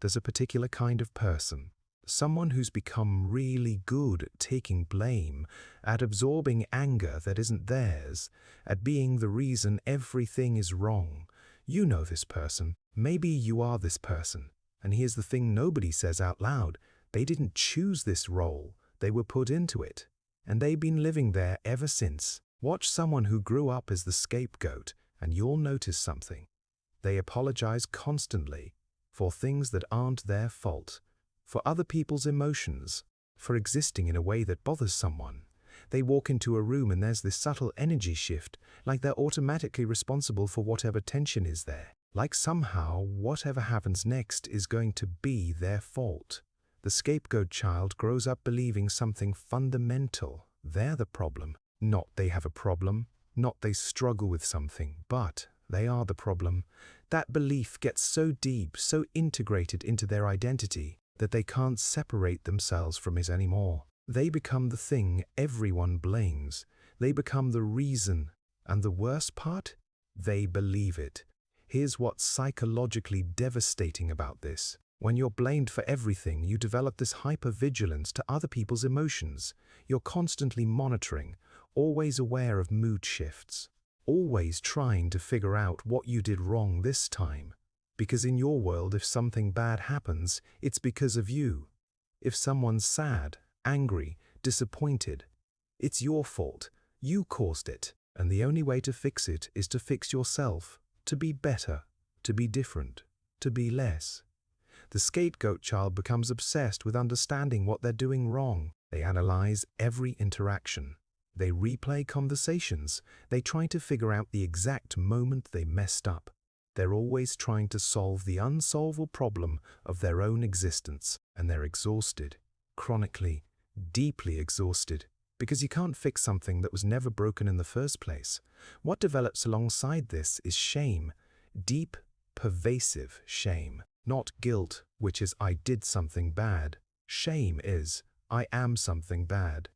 There's a particular kind of person, someone who's become really good at taking blame, at absorbing anger that isn't theirs, at being the reason everything is wrong. You know this person. Maybe you are this person. And here's the thing nobody says out loud. They didn't choose this role. They were put into it. And they've been living there ever since. Watch someone who grew up as the scapegoat, and you'll notice something. They apologize constantly for things that aren't their fault, for other people's emotions, for existing in a way that bothers someone. They walk into a room and there's this subtle energy shift, like they're automatically responsible for whatever tension is there. Like somehow whatever happens next is going to be their fault. The scapegoat child grows up believing something fundamental. They're the problem. Not they have a problem, not they struggle with something, but they are the problem. That belief gets so deep, so integrated into their identity, that they can't separate themselves from it anymore. They become the thing everyone blames. They become the reason. And the worst part? They believe it. Here's what's psychologically devastating about this. When you're blamed for everything, you develop this hypervigilance to other people's emotions. You're constantly monitoring, always aware of mood shifts, always trying to figure out what you did wrong this time. Because in your world, if something bad happens, it's because of you. If someone's sad, angry, disappointed, it's your fault. You caused it. And the only way to fix it is to fix yourself, to be better, to be different, to be less. The scapegoat child becomes obsessed with understanding what they're doing wrong. They analyze every interaction. They replay conversations. They try to figure out the exact moment they messed up. They're always trying to solve the unsolvable problem of their own existence, and they're exhausted, chronically, deeply exhausted, because you can't fix something that was never broken in the first place. What develops alongside this is shame, deep, pervasive shame. Not guilt, which is I did something bad. Shame is I am something bad.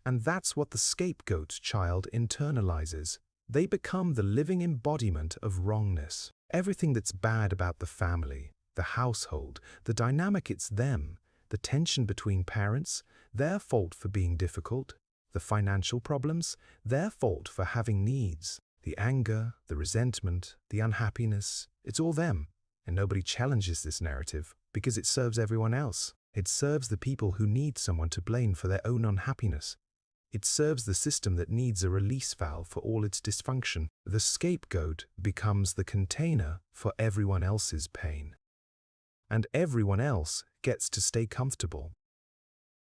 And that's what the scapegoat child internalizes. They become the living embodiment of wrongness. Everything that's bad about the family, the household, the dynamic, it's them. The tension between parents, their fault for being difficult. The financial problems, their fault for having needs. The anger, the resentment, the unhappiness, it's all them. And nobody challenges this narrative because it serves everyone else. It serves the people who need someone to blame for their own unhappiness. It serves the system that needs a release valve for all its dysfunction. The scapegoat becomes the container for everyone else's pain. And everyone else gets to stay comfortable.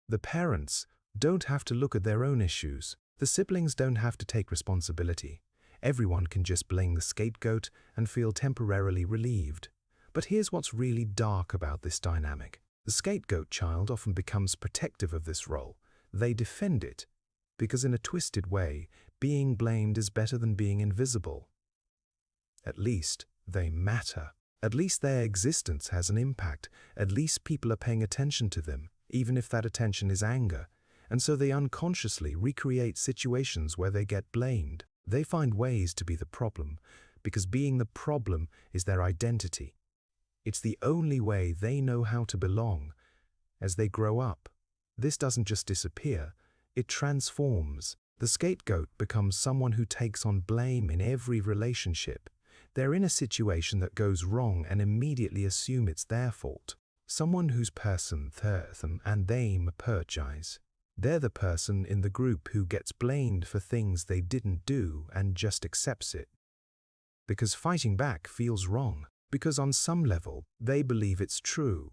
The parents don't have to look at their own issues. The siblings don't have to take responsibility. Everyone can just blame the scapegoat and feel temporarily relieved. But here's what's really dark about this dynamic. The scapegoat child often becomes protective of this role. They defend it, because in a twisted way, being blamed is better than being invisible. At least they matter. At least their existence has an impact. At least people are paying attention to them, even if that attention is anger. And so they unconsciously recreate situations where they get blamed. They find ways to be the problem, because being the problem is their identity. It's the only way they know how to belong. As they grow up, this doesn't just disappear, it transforms. The scapegoat becomes someone who takes on blame in every relationship. They're in a situation that goes wrong and immediately assume it's their fault. Someone whose person, them, and them purchase. They're the person in the group who gets blamed for things they didn't do and just accepts it. Because fighting back feels wrong. Because on some level, they believe it's true.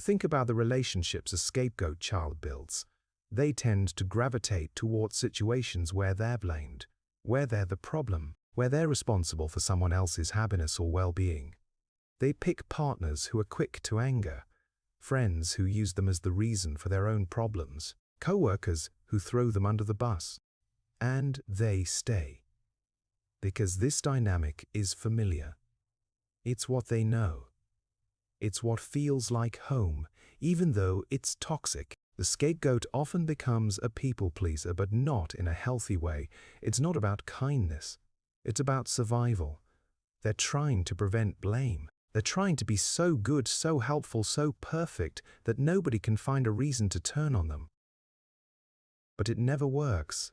Think about the relationships a scapegoat child builds. They tend to gravitate towards situations where they're blamed, where they're the problem, where they're responsible for someone else's happiness or well-being. They pick partners who are quick to anger, friends who use them as the reason for their own problems, co-workers who throw them under the bus. And they stay. Because this dynamic is familiar. It's what they know. It's what feels like home, even though it's toxic. The scapegoat often becomes a people pleaser, but not in a healthy way. It's not about kindness. It's about survival. They're trying to prevent blame. They're trying to be so good, so helpful, so perfect that nobody can find a reason to turn on them. But it never works,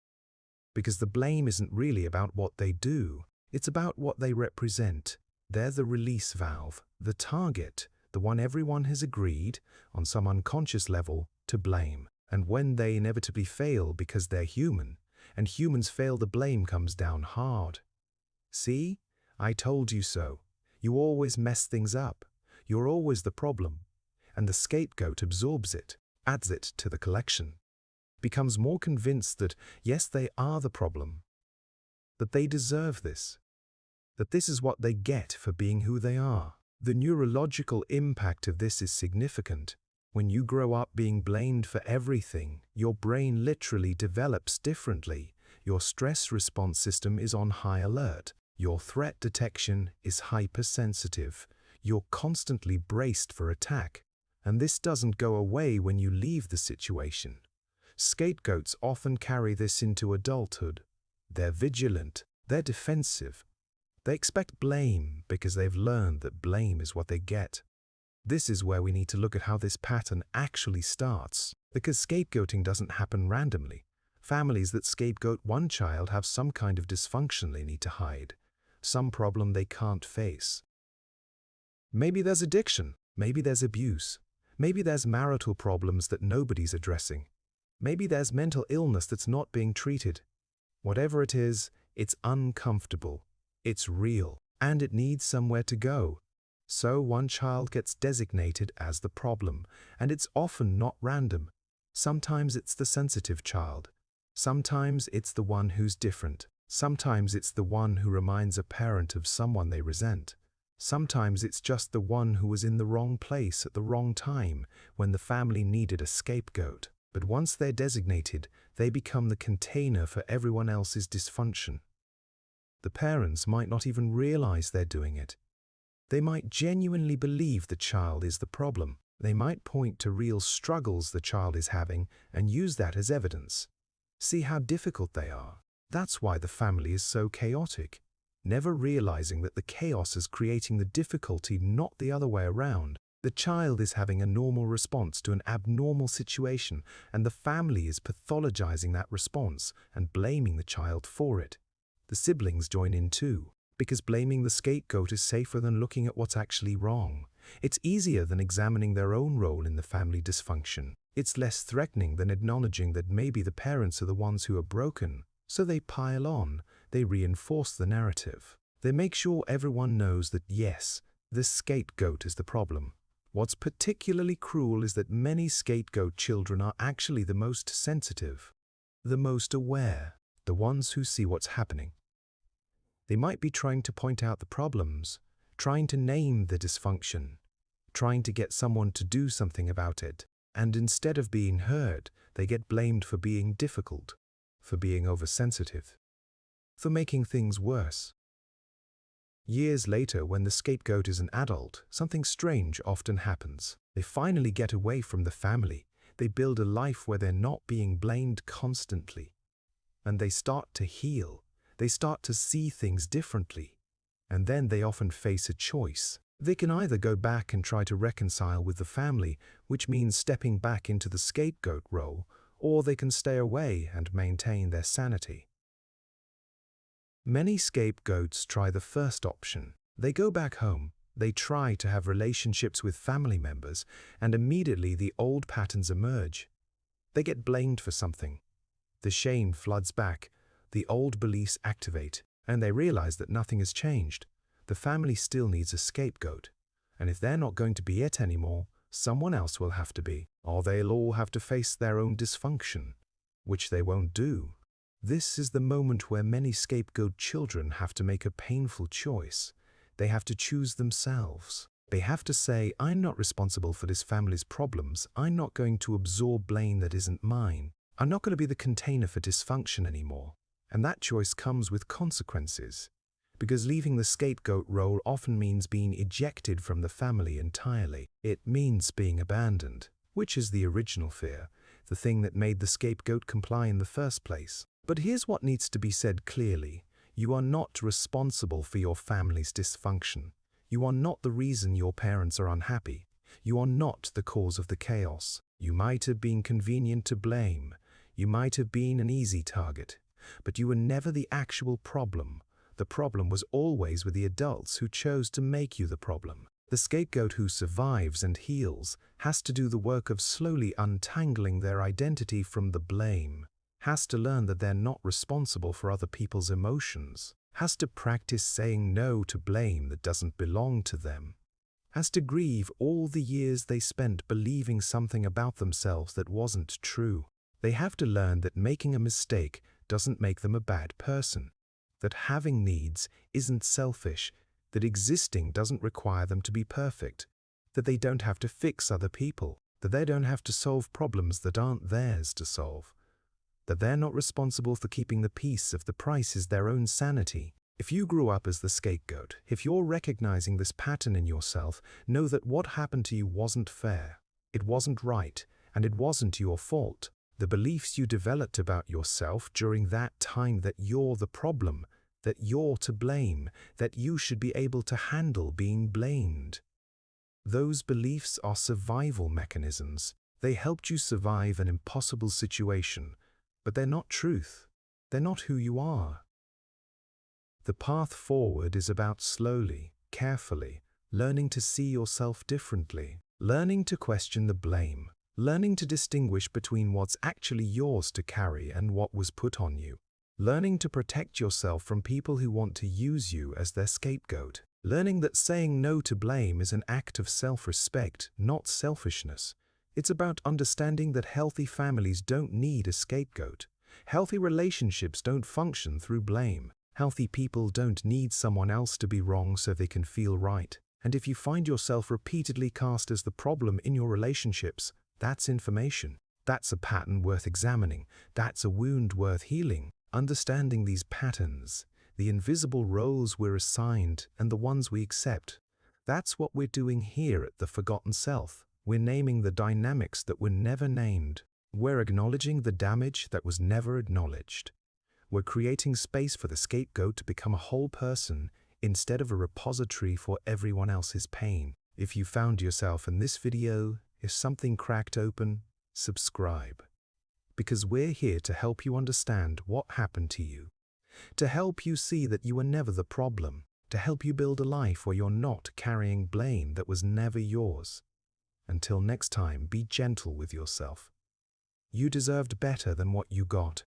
because the blame isn't really about what they do, it's about what they represent. They're the release valve, the target, the one everyone has agreed, on some unconscious level, to blame. And when they inevitably fail because they're human, and humans fail, the blame comes down hard. See? I told you so. You always mess things up. You're always the problem. And the scapegoat absorbs it, adds it to the collection, becomes more convinced that, yes, they are the problem, that they deserve this, that this is what they get for being who they are. The neurological impact of this is significant. When you grow up being blamed for everything, your brain literally develops differently. Your stress response system is on high alert. Your threat detection is hypersensitive. You're constantly braced for attack. And this doesn't go away when you leave the situation. Scapegoats often carry this into adulthood. They're vigilant. They're defensive. They expect blame because they've learned that blame is what they get. This is where we need to look at how this pattern actually starts, because scapegoating doesn't happen randomly. Families that scapegoat one child have some kind of dysfunction they need to hide, some problem they can't face. Maybe there's addiction, maybe there's abuse, maybe there's marital problems that nobody's addressing, maybe there's mental illness that's not being treated. Whatever it is, it's uncomfortable, it's real, and it needs somewhere to go. So one child gets designated as the problem, and it's often not random. Sometimes it's the sensitive child. Sometimes it's the one who's different. Sometimes it's the one who reminds a parent of someone they resent. Sometimes it's just the one who was in the wrong place at the wrong time when the family needed a scapegoat. But once they're designated, they become the container for everyone else's dysfunction. The parents might not even realize they're doing it. They might genuinely believe the child is the problem. They might point to real struggles the child is having and use that as evidence. See how difficult they are. That's why the family is so chaotic, never realizing that the chaos is creating the difficulty, not the other way around. The child is having a normal response to an abnormal situation, and the family is pathologizing that response and blaming the child for it. The siblings join in too, because blaming the scapegoat is safer than looking at what's actually wrong. It's easier than examining their own role in the family dysfunction. It's less threatening than acknowledging that maybe the parents are the ones who are broken. So they pile on, they reinforce the narrative. They make sure everyone knows that yes, the scapegoat is the problem. What's particularly cruel is that many scapegoat children are actually the most sensitive, the most aware, the ones who see what's happening. They might be trying to point out the problems, trying to name the dysfunction, trying to get someone to do something about it, and instead of being heard, they get blamed for being difficult, for being oversensitive, for making things worse. Years later, when the scapegoat is an adult, something strange often happens. They finally get away from the family. They build a life where they're not being blamed constantly. And they start to heal. They start to see things differently. And then they often face a choice. They can either go back and try to reconcile with the family, which means stepping back into the scapegoat role, or they can stay away and maintain their sanity. Many scapegoats try the first option. They go back home, they try to have relationships with family members, and immediately the old patterns emerge. They get blamed for something. The shame floods back, the old beliefs activate, and they realize that nothing has changed. The family still needs a scapegoat, and if they're not going to be it anymore, someone else will have to be, or they'll all have to face their own dysfunction, which they won't do. This is the moment where many scapegoat children have to make a painful choice. They have to choose themselves. They have to say, I'm not responsible for this family's problems. I'm not going to absorb blame that isn't mine. I'm not going to be the container for dysfunction anymore. And that choice comes with consequences, because leaving the scapegoat role often means being ejected from the family entirely. It means being abandoned, which is the original fear, the thing that made the scapegoat comply in the first place. But here's what needs to be said clearly. You are not responsible for your family's dysfunction. You are not the reason your parents are unhappy. You are not the cause of the chaos. You might have been convenient to blame. You might have been an easy target. But you were never the actual problem. The problem was always with the adults who chose to make you the problem. The scapegoat who survives and heals has to do the work of slowly untangling their identity from the blame, has to learn that they're not responsible for other people's emotions, has to practice saying no to blame that doesn't belong to them, has to grieve all the years they spent believing something about themselves that wasn't true. They have to learn that making a mistake doesn't make them a bad person, that having needs isn't selfish, that existing doesn't require them to be perfect, that they don't have to fix other people, that they don't have to solve problems that aren't theirs to solve, that they're not responsible for keeping the peace if the price is their own sanity. If you grew up as the scapegoat, if you're recognizing this pattern in yourself, know that what happened to you wasn't fair, it wasn't right, and it wasn't your fault. The beliefs you developed about yourself during that time, that you're the problem, that you're to blame, that you should be able to handle being blamed. Those beliefs are survival mechanisms. They helped you survive an impossible situation, but they're not truth. They're not who you are. The path forward is about slowly, carefully, learning to see yourself differently, learning to question the blame, learning to distinguish between what's actually yours to carry and what was put on you. Learning to protect yourself from people who want to use you as their scapegoat. Learning that saying no to blame is an act of self-respect, not selfishness. It's about understanding that healthy families don't need a scapegoat. Healthy relationships don't function through blame. Healthy people don't need someone else to be wrong so they can feel right. And if you find yourself repeatedly cast as the problem in your relationships, that's information. That's a pattern worth examining. That's a wound worth healing. Understanding these patterns, the invisible roles we're assigned and the ones we accept, that's what we're doing here at The Forgotten Self. We're naming the dynamics that were never named. We're acknowledging the damage that was never acknowledged. We're creating space for the scapegoat to become a whole person instead of a repository for everyone else's pain. If you found yourself in this video, if something cracked open, subscribe. Because we're here to help you understand what happened to you, to help you see that you were never the problem, to help you build a life where you're not carrying blame that was never yours. Until next time, be gentle with yourself. You deserved better than what you got.